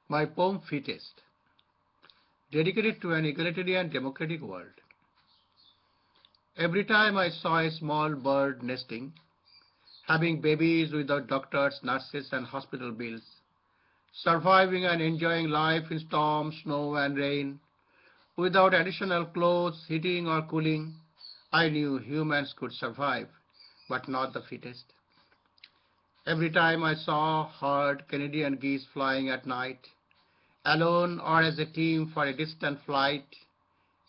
My poem Fittest, dedicated to an egalitarian democratic world. Every time I saw a small bird nesting, having babies without doctors, nurses, and hospital bills, surviving and enjoying life in storm, snow, and rain, without additional clothes, heating, or cooling, I knew humans could survive, but not the fittest. Every time I saw herd Canadian geese flying at night, alone or as a team for a distant flight,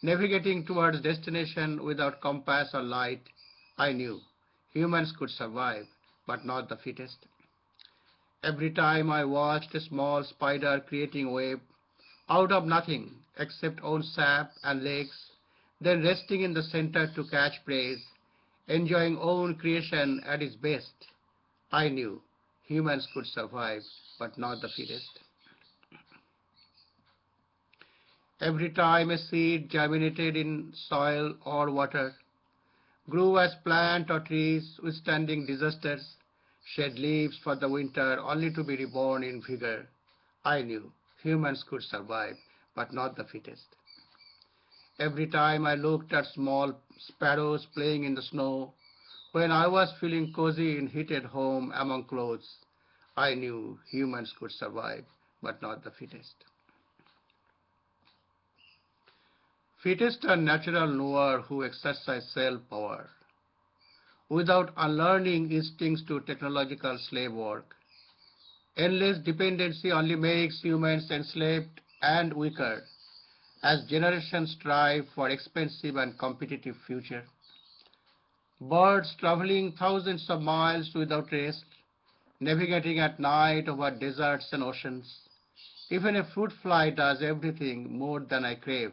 navigating towards destination without compass or light, I knew humans could survive, but not the fittest. Every time I watched a small spider creating web out of nothing except own sap and legs, then resting in the center to catch prey, enjoying own creation at its best, I knew humans could survive, but not the fittest. Every time a seed germinated in soil or water, grew as plant or trees withstanding disasters, shed leaves for the winter only to be reborn in vigor, I knew humans could survive, but not the fittest. Every time I looked at small sparrows playing in the snow, when I was feeling cozy in heated home among clothes, I knew humans could survive, but not the fittest. Fittest are natural knowers who exercise self-power, without unlearning instincts to technological slave work. Endless dependency only makes humans enslaved and weaker as generations strive for expensive and competitive future. Birds traveling thousands of miles without rest, navigating at night over deserts and oceans. Even a fruit fly does everything more than I crave.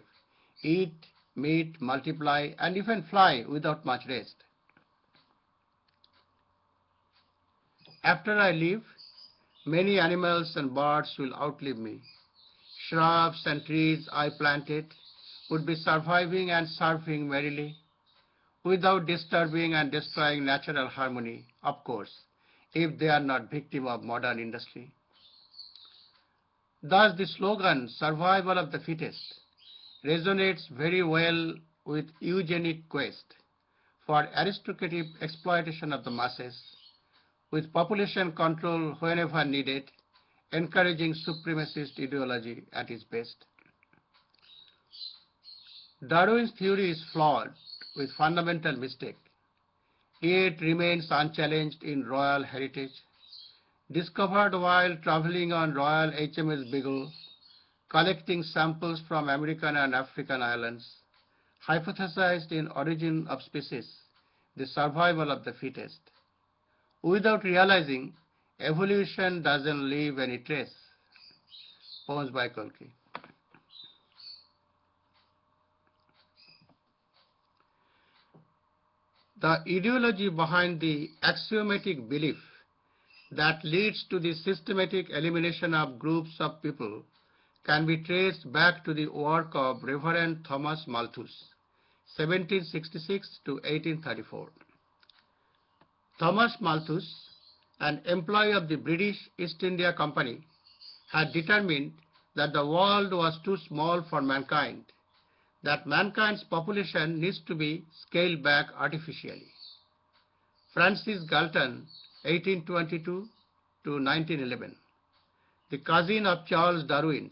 Eat, meet, multiply, and even fly without much rest. After I leave, many animals and birds will outlive me. Shrubs and trees I planted would be surviving and surfing merrily, without disturbing and destroying natural harmony, of course, if they are not victim of modern industry. Thus, the slogan, survival of the fittest, resonates very well with eugenic quest for aristocratic exploitation of the masses, with population control whenever needed, encouraging supremacist ideology at its best. Darwin's theory is flawed with fundamental mistake, yet remains unchallenged in royal heritage, discovered while traveling on Royal HMS Beagle, collecting samples from American and African islands, hypothesized in Origin of Species, the survival of the fittest, without realizing evolution doesn't leave any trace. Poems by Kolki. The ideology behind the axiomatic belief that leads to the systematic elimination of groups of people can be traced back to the work of Reverend Thomas Malthus, 1766 to 1834. Thomas Malthus, an employee of the British East India Company, had determined that the world was too small for mankind, that mankind's population needs to be scaled back artificially. Francis Galton, 1822 to 1911, the cousin of Charles Darwin,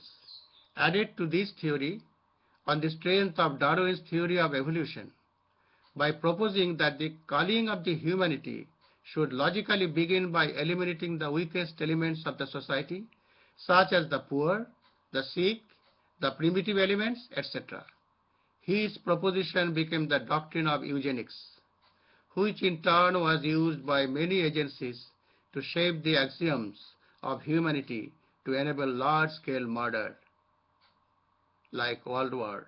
added to this theory on the strength of Darwin's theory of evolution by proposing that the culling of the humanity should logically begin by eliminating the weakest elements of the society, such as the poor, the sick, the primitive elements, etc. His proposition became the doctrine of eugenics, which in turn was used by many agencies to shape the axioms of humanity to enable large-scale murder, like World War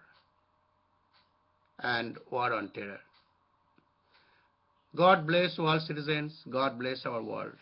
and War on Terror. God bless all citizens. God bless our world.